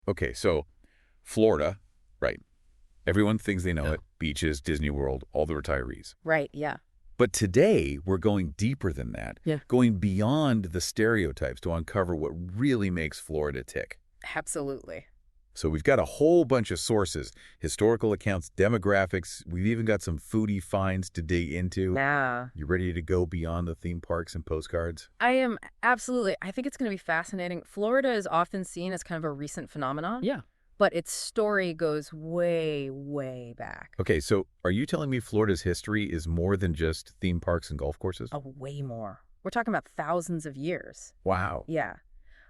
Okay, so Florida, right? Everyone thinks they know Yeah. it. Beaches, Disney World, all the retirees. Right, yeah. But today, we're going deeper than that, Yeah. going beyond the stereotypes to uncover what really makes Florida tick. Absolutely. So we've got a whole bunch of sources, historical accounts, demographics. We've even got some foodie finds to dig into. Yeah. You ready to go beyond the theme parks and postcards? I am absolutely. I think it's going to be fascinating. Florida is often seen as kind of a recent phenomenon. Yeah. But its story goes way, way back. Okay, so are you telling me Florida's history is more than just theme parks and golf courses? Oh, way more. We're talking about thousands of years. Wow. Yeah.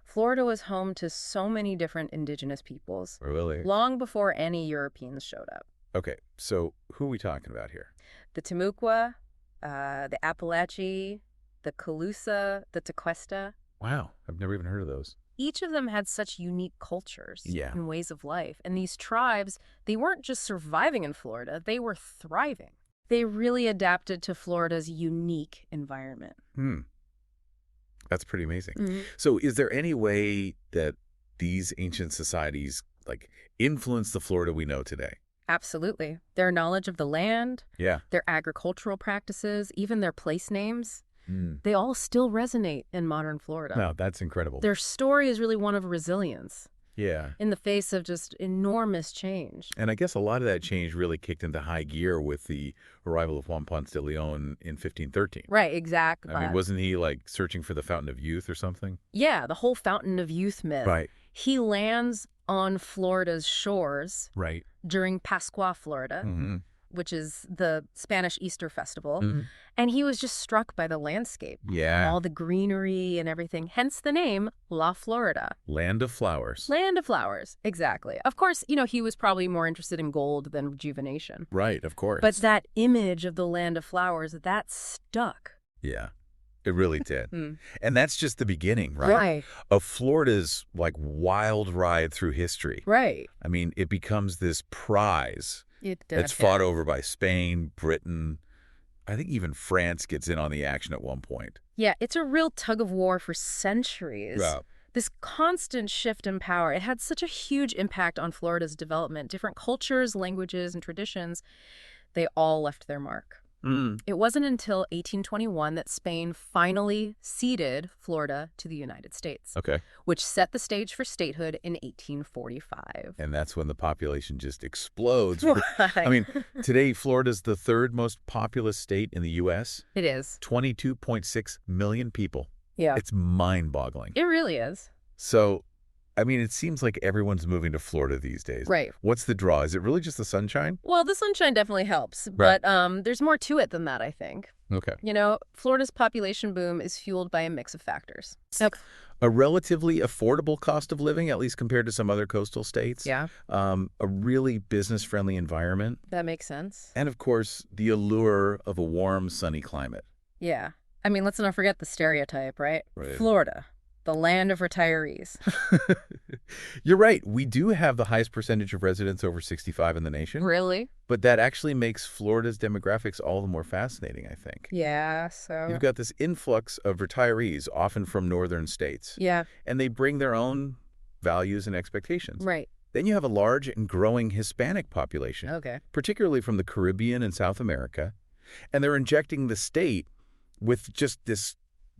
Florida was home to so many different indigenous peoples Really? long before any Europeans showed up. Okay, so who are we talking about here? The Timucua, the Appalachee, the Calusa, the Tequesta. Wow, I've never even heard of those. Each of them had such unique cultures Yeah. and ways of life. And these tribes, they weren't just surviving in Florida, they were thriving. They really adapted to Florida's unique environment. That's pretty amazing. Mm-hmm. So is there any way that these ancient societies influence the Florida we know today? Absolutely. Their knowledge of the land, Yeah. their agricultural practices, even their place names, they all still resonate in modern Florida. Wow, that's incredible. Their story is really one of resilience Yeah. in the face of just enormous change. And I guess a lot of that change really kicked into high gear with the arrival of Juan Ponce de Leon in 1513. Right, exactly. I mean, wasn't he searching for the Fountain of Youth or something? Yeah, the whole Fountain of Youth myth. Right. He lands on Florida's shores Right. during Pascua, Florida, Mm-hmm. which is the Spanish Easter festival. Mm-hmm. And he was just struck by the landscape. Yeah. All the greenery and everything. Hence the name La Florida. Land of flowers. Land of flowers. Exactly. Of course, he was probably more interested in gold than rejuvenation. Right, of course. But that image of the land of flowers, that stuck. Yeah, it really did. Mm. And that's just the beginning, right? Right. Of Florida's wild ride through history. Right. I mean, it becomes this prize It that's fought over by Spain, Britain. I think even France gets in on the action at one point. Yeah, it's a real tug of war for centuries. Yeah. This constant shift in power, it had such a huge impact on Florida's development. Different cultures, languages, and traditions, they all left their mark. It wasn't until 1821 that Spain finally ceded Florida to the United States, Okay. which set the stage for statehood in 1845. And that's when the population just explodes. Right. I mean, today, Florida's the third most populous state in the U.S. It is. 22.6 million people. Yeah. It's mind-boggling. It really is. So, I mean, it seems like everyone's moving to Florida these days. Right. What's the draw? Is it really just the sunshine? Well, the sunshine definitely helps, Right. but there's more to it than that, I think. Okay. Florida's population boom is fueled by a mix of factors. Okay. A relatively affordable cost of living, at least compared to some other coastal states. Yeah, A really business-friendly environment. that makes sense. And, of course, the allure of a warm, sunny climate. Yeah. I mean, let's not forget the stereotype, right? Right. Florida, the land of retirees. You're right. We do have the highest percentage of residents over 65 in the nation. Really? But that actually makes Florida's demographics all the more fascinating, I think. Yeah, so... You've got this influx of retirees, often from northern states. Yeah, And they bring their own values and expectations. right. Then you have a large and growing Hispanic population, Okay. particularly from the Caribbean and South America. And they're injecting the state with just this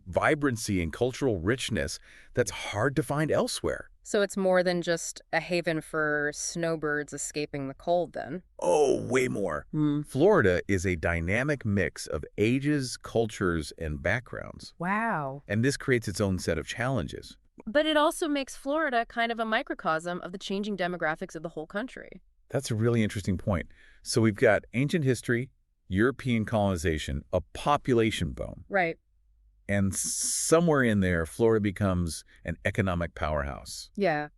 vibrancy and cultural richness that's hard to find elsewhere. So it's more than just a haven for snowbirds escaping the cold, then? Oh, way more. Florida is a dynamic mix of ages, cultures, and backgrounds. Wow. And this creates its own set of challenges. But it also makes Florida kind of a microcosm of the changing demographics of the whole country. That's a really interesting point. So we've got ancient history, European colonization, a population boom. Right. And somewhere in there, Florida becomes an economic powerhouse. Yeah.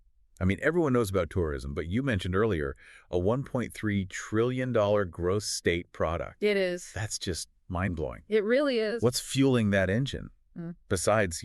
I mean, everyone knows about tourism, but you mentioned earlier a $1.3 trillion gross state product. It is. That's just mind-blowing. It really is. What's fueling that engine? Besides,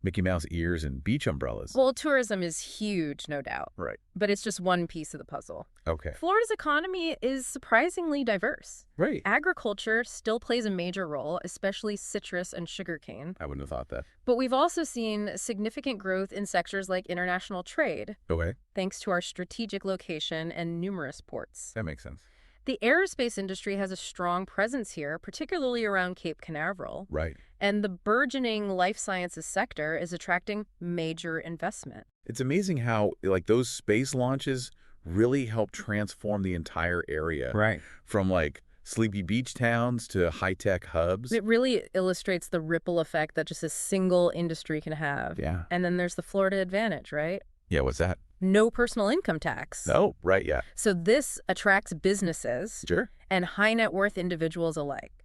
Mickey Mouse ears and beach umbrellas. Well, tourism is huge, no doubt. Right. But it's just one piece of the puzzle. Okay. Florida's economy is surprisingly diverse. Right. Agriculture still plays a major role, especially citrus and sugarcane. I wouldn't have thought that. But we've also seen significant growth in sectors like international trade, Okay. thanks to our strategic location and numerous ports. That makes sense. The aerospace industry has a strong presence here, particularly around Cape Canaveral. Right. And the burgeoning life sciences sector is attracting major investment. It's amazing how, like, those space launches really help transform the entire area. Right. From, like, sleepy beach towns to high-tech hubs. It really illustrates the ripple effect that just a single industry can have. Yeah. And then there's the Florida advantage, right? Yeah, what's that? No personal income tax. Oh, right, yeah. So this attracts businesses Sure. and high net worth individuals alike,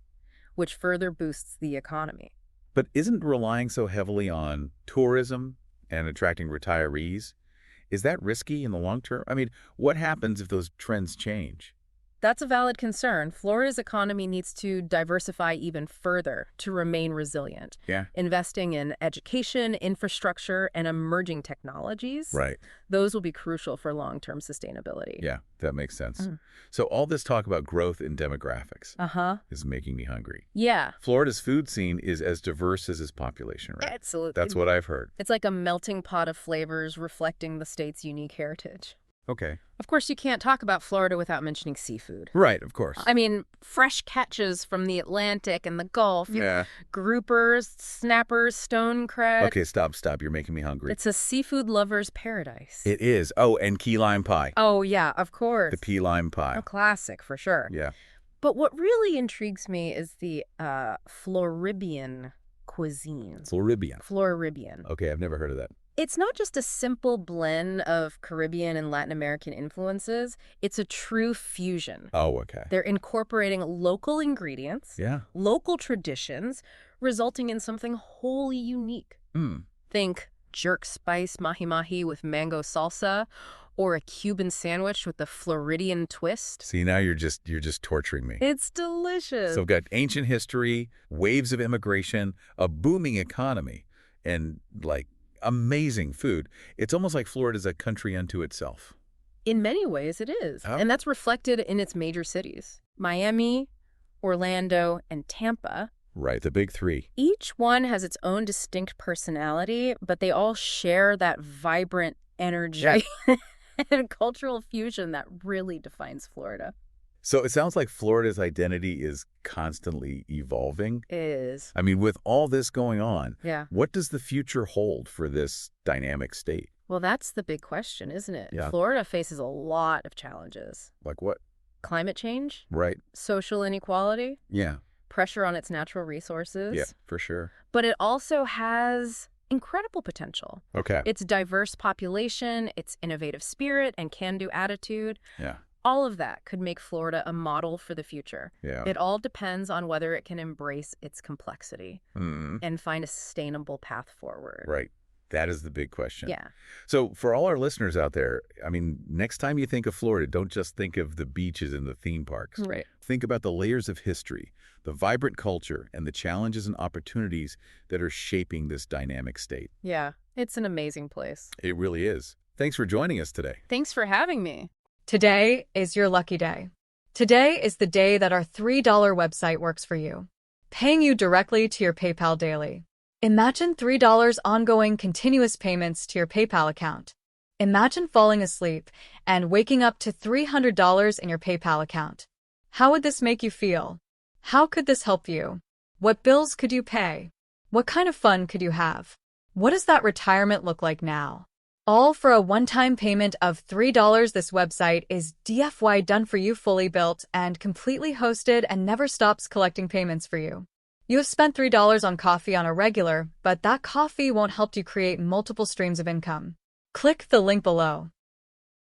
which further boosts the economy. But isn't relying so heavily on tourism and attracting retirees, is that risky in the long term? I mean, what happens if those trends change? That's a valid concern. Florida's economy needs to diversify even further to remain resilient. Yeah. Investing in education, infrastructure, and emerging technologies. Right. Those will be crucial for long-term sustainability. Yeah, that makes sense. So all this talk about growth in demographics Uh-huh. is making me hungry. Yeah. Florida's food scene is as diverse as its population, right? Absolutely. That's what I've heard. It's like a melting pot of flavors reflecting the state's unique heritage. Okay. Of course, you can't talk about Florida without mentioning seafood. Right, of course. I mean, fresh catches from the Atlantic and the Gulf. Yeah. Groupers, snappers, stone crab. Okay, stop. You're making me hungry. It's a seafood lover's paradise. It is. Oh, and key lime pie. Oh, yeah, of course. The key lime pie. A classic, for sure. Yeah. But what really intrigues me is the Floribian cuisine. Floribian. Floribian. Okay, I've never heard of that. It's not just a simple blend of Caribbean and Latin American influences. It's a true fusion. Oh, okay. They're incorporating local ingredients, Yeah. local traditions, resulting in something wholly unique. Think jerk spice mahi-mahi with mango salsa, or a Cuban sandwich with the Floridian twist. See, now you're just torturing me. It's delicious. So we've got ancient history, waves of immigration, a booming economy, and, like, amazing food. It's almost like Florida's a country unto itself. In many ways, it is. Oh. And that's reflected in its major cities. Miami, Orlando, and Tampa. Right, the big three. Each one has its own distinct personality, but they all share that vibrant energy and cultural fusion that really defines Florida. So it sounds like Florida's identity is constantly evolving. It is. I mean, with all this going on, Yeah. what does the future hold for this dynamic state? Well, that's the big question, isn't it? Yeah. Florida faces a lot of challenges. Like what? Climate change, Right. social inequality, Yeah. pressure on its natural resources. Yeah, for sure. But it also has incredible potential. Okay. Its diverse population, its innovative spirit and can-do attitude, Yeah. all of that could make Florida a model for the future. Yeah. It all depends on whether it can embrace its complexity Mm, and find a sustainable path forward. right. That is the big question. Yeah. So for all our listeners out there, I mean, next time you think of Florida, don't just think of the beaches and the theme parks. Right. Think about the layers of history, the vibrant culture, and the challenges and opportunities that are shaping this dynamic state. Yeah. It's an amazing place. It really is. Thanks for joining us today. Thanks for having me. Today is your lucky day. Today is the day that our $3 website works for you, paying you directly to your PayPal daily. Imagine $3 ongoing continuous payments to your PayPal account. Imagine falling asleep and waking up to $300 in your PayPal account. How would this make you feel? How could this help you? What bills could you pay? What kind of fun could you have? What does that retirement look like now? All for a one-time payment of $3. This website is DFY done for you, fully built and completely hosted, and never stops collecting payments for you. You have spent $3 on coffee on a regular, but that coffee won't help you create multiple streams of income. Click the link below.